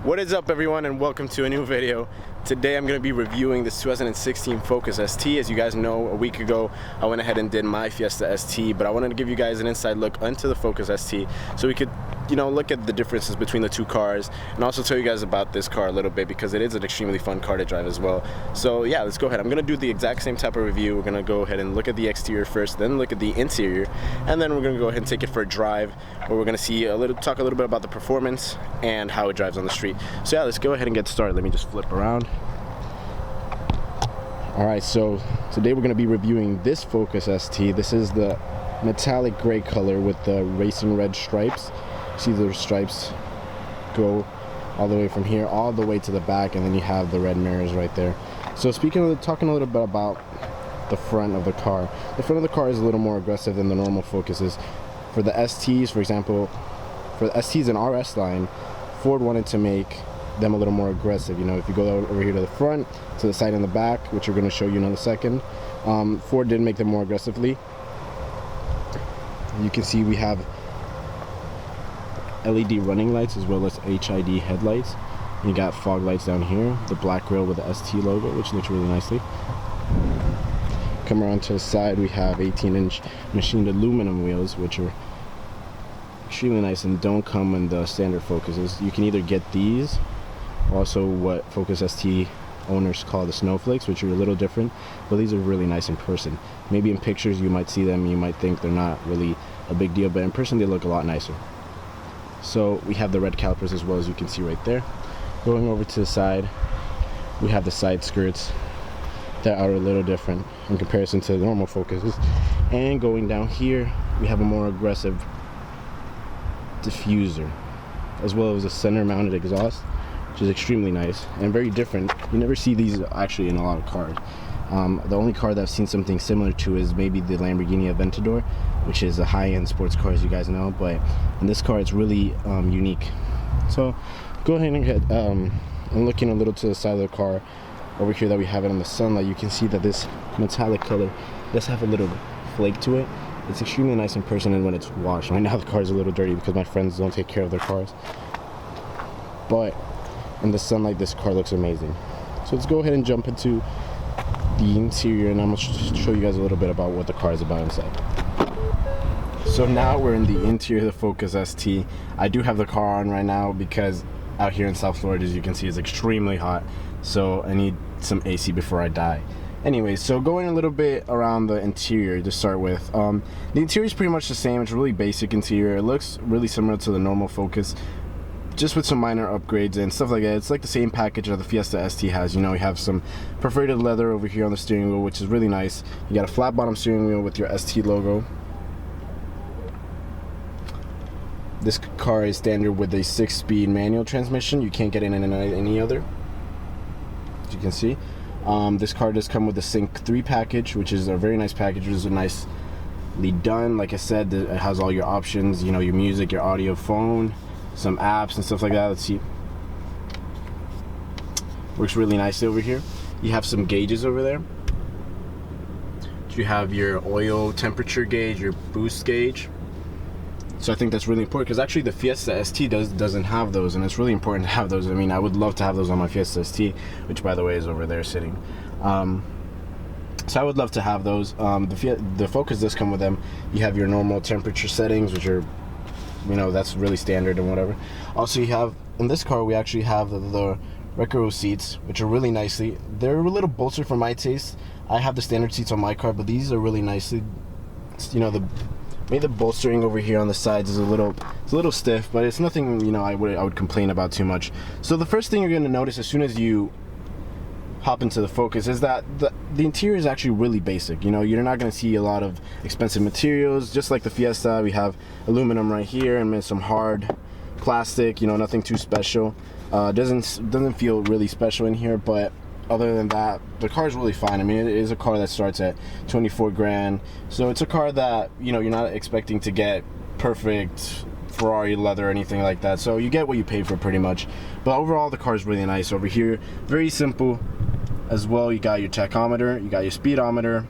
What is up, everyone, and welcome to a new video. Today I'm going to be reviewing this 2016 Focus ST. As you guys know, a week ago I went ahead and did my Fiesta ST, but I wanted to give you guys an inside look onto the Focus ST so we could, look at the differences between the two cars and also tell you guys about this car a little bit because it is an extremely fun car to drive as well. So yeah, let's go ahead. I'm going to do the exact same type of review. We're going to go ahead and look at the exterior first, then look at the interior, and then we're going to go ahead and take it for a drive where we're going to see talk a little bit about the performance and how it drives on the street. So yeah, let's go ahead and get started. Let me just flip around. Alright, so today we're going to be reviewing this Focus ST. This is the metallic gray color with the racing red stripes. See the stripes go all the way from here all the way to the back, and then you have the red mirrors right there. So talking a little bit about the front of the car. The front of the car is a little more aggressive than the normal Focuses. For the STs, for example, for the STs in RS line, Ford wanted to make them a little more aggressive. If you go over here to the front, to the side and the back, which we're going to show you in a second, Ford did make them more aggressively. You can see we have LED running lights as well as HID headlights. You got fog lights down here, the black grille with the ST logo, which looks really nicely. Come around to the side, we have 18-inch machined aluminum wheels, which are extremely nice and don't come in the standard Focuses. You can either get these, also what Focus ST owners call the snowflakes, which are a little different, but these are really nice in person. Maybe in pictures you might see them, you might think they're not really a big deal, but in person they look a lot nicer. So we have the red calipers as well, as you can see right there. Going over to the side, we have the side skirts that are a little different in comparison to the normal Focuses. And going down here, we have a more aggressive diffuser, as well as a center mounted exhaust, which is extremely nice and very different. You never see these actually in a lot of cars. The only car that I've seen something similar to is maybe the Lamborghini Aventador, which is a high-end sports car, as you guys know, but in this car it's really unique. So go ahead and get and looking a little to the side of the car over here that we have it in the sunlight, you can see that this metallic color does have a little flake to it. It's extremely nice in person and when it's washed. Right now the car is a little dirty because my friends don't take care of their cars, but in the sunlight this car looks amazing. So let's go ahead and jump into the interior and I'm going to show you guys a little bit about what the car is about inside. So now we're in the interior of the Focus ST. I do have the car on right now because out here in South Florida, as you can see, it's extremely hot, so I need some AC before I die. Anyway, so going a little bit around the interior to start with. The interior is pretty much the same. It's really basic interior. It looks really similar to the normal Focus, just with some minor upgrades and stuff like that. It's like the same package that the Fiesta ST has. You have some perforated leather over here on the steering wheel, which is really nice. You got a flat bottom steering wheel with your ST logo. This car is standard with a 6-speed manual transmission. You can't get in any other, as you can see. This car does come with a Sync 3 package, which is a very nice package. It is nicely done. Like I said, it has all your options, your music, your audio, phone, some apps and stuff like that. Let's see. Works really nicely over here. You have some gauges over there. You have your oil temperature gauge, your boost gauge. So I think that's really important because actually the Fiesta ST doesn't have those, and it's really important to have those. I mean, I would love to have those on my Fiesta ST, which by the way is over there sitting. So I would love to have those. The Focus does come with them. You have your normal temperature settings, which are, that's really standard and whatever. Also, you have, in this car, we actually have the record row seats, which are really nicely. They're a little bolstered for my taste. I have the standard seats on my car, but these are really nicely, maybe the bolstering over here on the sides is a little stiff, but it's nothing I would complain about too much. So the first thing you're going to notice as soon as you hop into the Focus is that the interior is actually really basic. You're not going to see a lot of expensive materials. Just like the Fiesta, we have aluminum right here and some hard plastic. Nothing too special. Doesn't feel really special in here, but other than that, the car is really fine. I mean, it is a car that starts at 24 grand. So it's a car that, you're not expecting to get perfect Ferrari leather or anything like that. So you get what you pay for pretty much. But overall, the car is really nice over here. Very simple as well. You got your tachometer, you got your speedometer,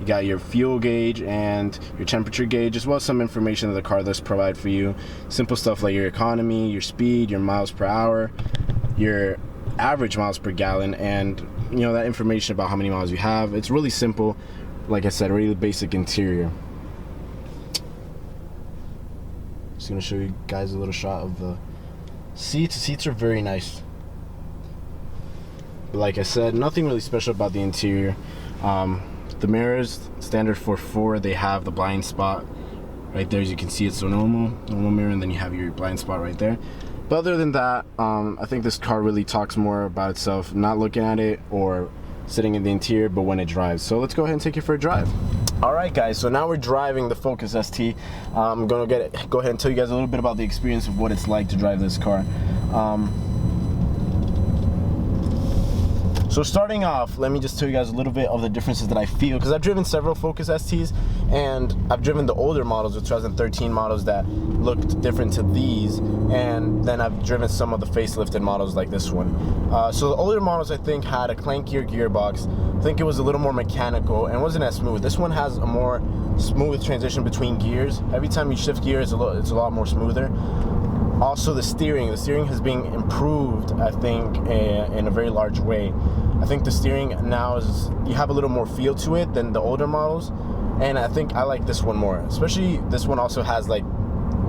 You got your fuel gauge and your temperature gauge, as well as some information that the car does provide for you. Simple stuff like your economy, your speed, your miles per hour, your average miles per gallon, and that information about how many miles you have. It's really simple. Like I said, really basic interior. Just gonna show you guys a little shot of the seats. The seats are very nice. But like I said, nothing really special about the interior. The mirrors, standard for 4, they have the blind spot right there, as you can see. It's a normal mirror, and then you have your blind spot right there. But other than that, I think this car really talks more about itself, not looking at it or sitting in the interior, but when it drives. So let's go ahead and take it for a drive. All right, guys, so now we're driving the Focus ST. I'm gonna go ahead and tell you guys a little bit about the experience of what it's like to drive this car. So starting off, let me just tell you guys a little bit of the differences that I feel, because I've driven several Focus STs, and I've driven the older models, the 2013 models that looked different to these, and then I've driven some of the facelifted models like this one. So the older models, I think, had a clankier gearbox. I think it was a little more mechanical and wasn't as smooth. This one has a more smooth transition between gears. Every time you shift gears, it's a lot more smoother. Also, the steering has been improved, I think, in a very large way. I think the steering now you have a little more feel to it than the older models, and I think I like this one more. Especially this one also has like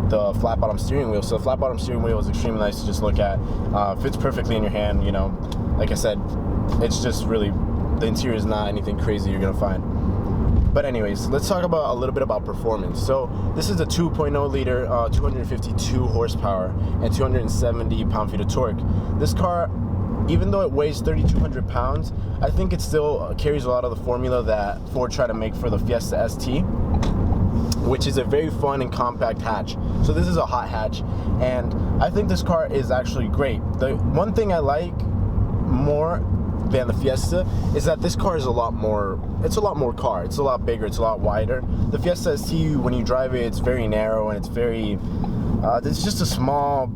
the flat bottom steering wheel. So the flat bottom steering wheel is extremely nice to just look at. Fits perfectly in your hand. Like I said, it's just really, the interior is not anything crazy you're gonna find. But anyways, let's talk about a little bit about performance. So this is a 2.0 liter, 252 horsepower and 270 pound-feet of torque. This car, even though it weighs 3,200 pounds, I think it still carries a lot of the formula that Ford tried to make for the Fiesta ST, which is a very fun and compact hatch. So this is a hot hatch, and I think this car is actually great. The one thing I like more than the Fiesta is that this car is a lot more car. It's a lot bigger, it's a lot wider. The Fiesta ST, when you drive it, it's very narrow, and it's very it's just a small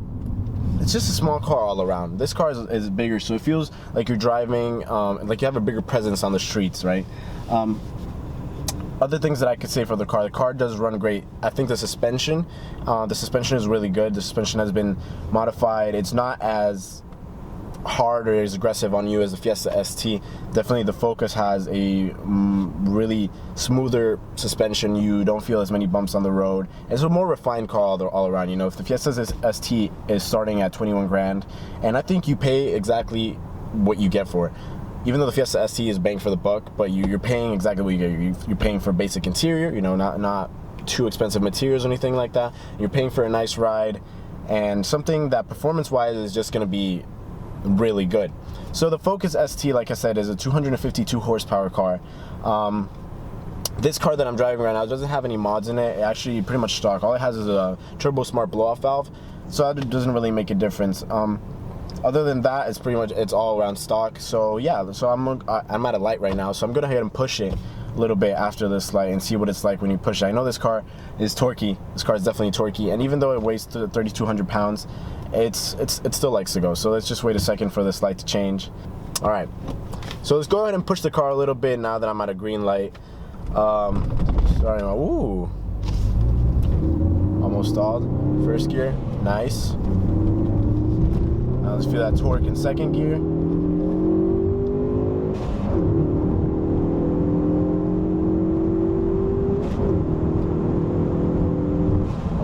car all around. This car is bigger, so it feels like you're driving like you have a bigger presence on the streets, right? Other things that I could say for the car does run great. I think the suspension is really good. The suspension has been modified. It's not as hard or as aggressive on you as the Fiesta ST. Definitely the Focus has a really smoother suspension. You don't feel as many bumps on the road. It's a more refined car all around. If the Fiesta ST is starting at 21 grand, and I think you pay exactly what you get for it. Even though the Fiesta ST is bang for the buck, but you're paying exactly what you get. You're paying for basic interior, not too expensive materials or anything like that. You're paying for a nice ride and something that performance-wise is just gonna be really good. So the Focus ST, like I said, is a 252 horsepower car. This car that I'm driving right now doesn't have any mods in it. It actually pretty much stock. All it has is a turbo smart blow-off valve, so that doesn't really make a difference. Other than that, it's all around stock. So yeah, so I'm at a light right now, so I'm gonna go ahead and push it a little bit after this light and see what it's like when you push it. I know this car is torquey. This car is definitely torquey, and even though it weighs 3,200 pounds, it still likes to go. So let's just wait a second for this light to change. All right, so let's go ahead and push the car a little bit now that I'm at a green light. Starting off, ooh, almost stalled. First gear, nice. Now let's feel that torque in second gear.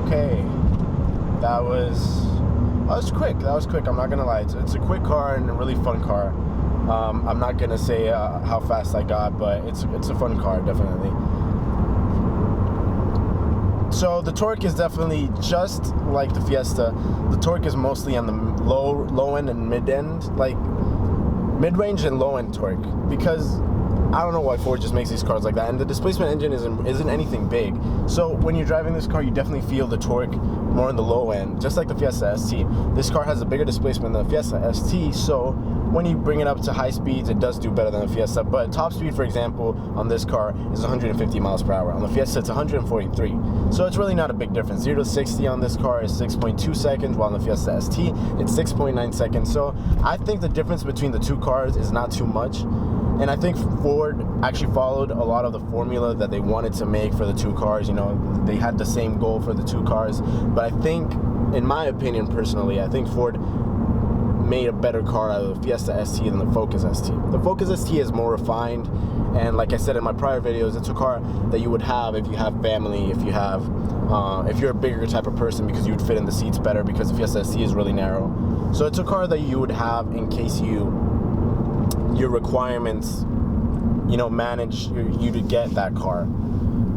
Okay, that was quick. I'm not gonna lie. It's a quick car and a really fun car. I'm not gonna say how fast I got, but it's a fun car, definitely. So the torque is definitely just like the Fiesta. The torque is mostly on the low end and mid end, like mid-range and low end torque, because I don't know why Ford just makes these cars like that. And the displacement engine isn't anything big. So when you're driving this car, you definitely feel the torque more in the low end, just like the Fiesta ST. This car has a bigger displacement than the Fiesta ST, so when you bring it up to high speeds, it does do better than the Fiesta. But top speed, for example, on this car is 150 miles per hour. On the Fiesta, it's 143. So it's really not a big difference. 0 to 60 on this car is 6.2 seconds, while on the Fiesta ST, it's 6.9 seconds. So I think the difference between the two cars is not too much. And I think Ford actually followed a lot of the formula that they wanted to make for the two cars. You know, they had the same goal for the two cars. But I think, in my opinion personally, I think Ford made a better car out of the Fiesta ST than the Focus ST. The Focus ST is more refined, and like I said in my prior videos, it's a car that you would have if you have family, if you have, if you're a bigger type of person, because you would fit in the seats better, because the Fiesta ST is really narrow. So it's a car that you would have in case your requirements, you know, manage you to get that car,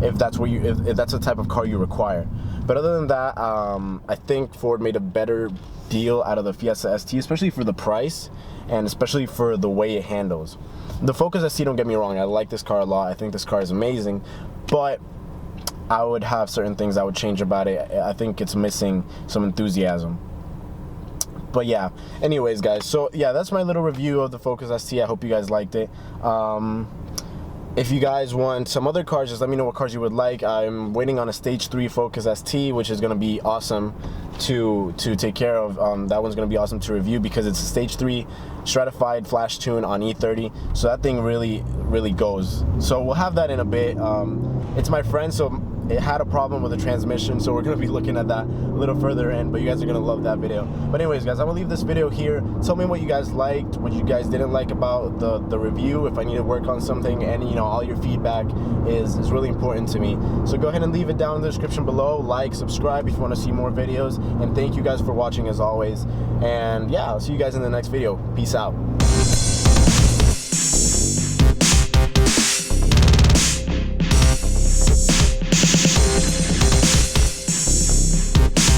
if that's what if that's the type of car you require. But other than that, I think Ford made a better deal out of the Fiesta ST, especially for the price and especially for the way it handles. The Focus ST, don't get me wrong, I like this car a lot. I think this car is amazing, but I would have certain things I would change about it. I think it's missing some enthusiasm. But yeah, anyways guys, so yeah, that's my little review of the Focus ST. I hope you guys liked it. If you guys want some other cars, just let me know what cars you would like. I'm waiting on a Stage 3 Focus ST, which is going to be awesome to take care of. That one's going to be awesome to review because it's a Stage 3 stratified flash tune on E30. So that thing really goes. So we'll have that in a bit. It's my friend, so it had a problem with the transmission, so we're going to be looking at that a little further in, but you guys are going to love that video. But anyways guys, I'm going to leave this video here. Tell me what you guys liked, what you guys didn't like about the review, if I need to work on something, and you know, all your feedback is really important to me. So go ahead and leave it down in the description below. Like, subscribe if you want to see more videos, and thank you guys for watching as always. And yeah, I'll see you guys in the next video. Peace out.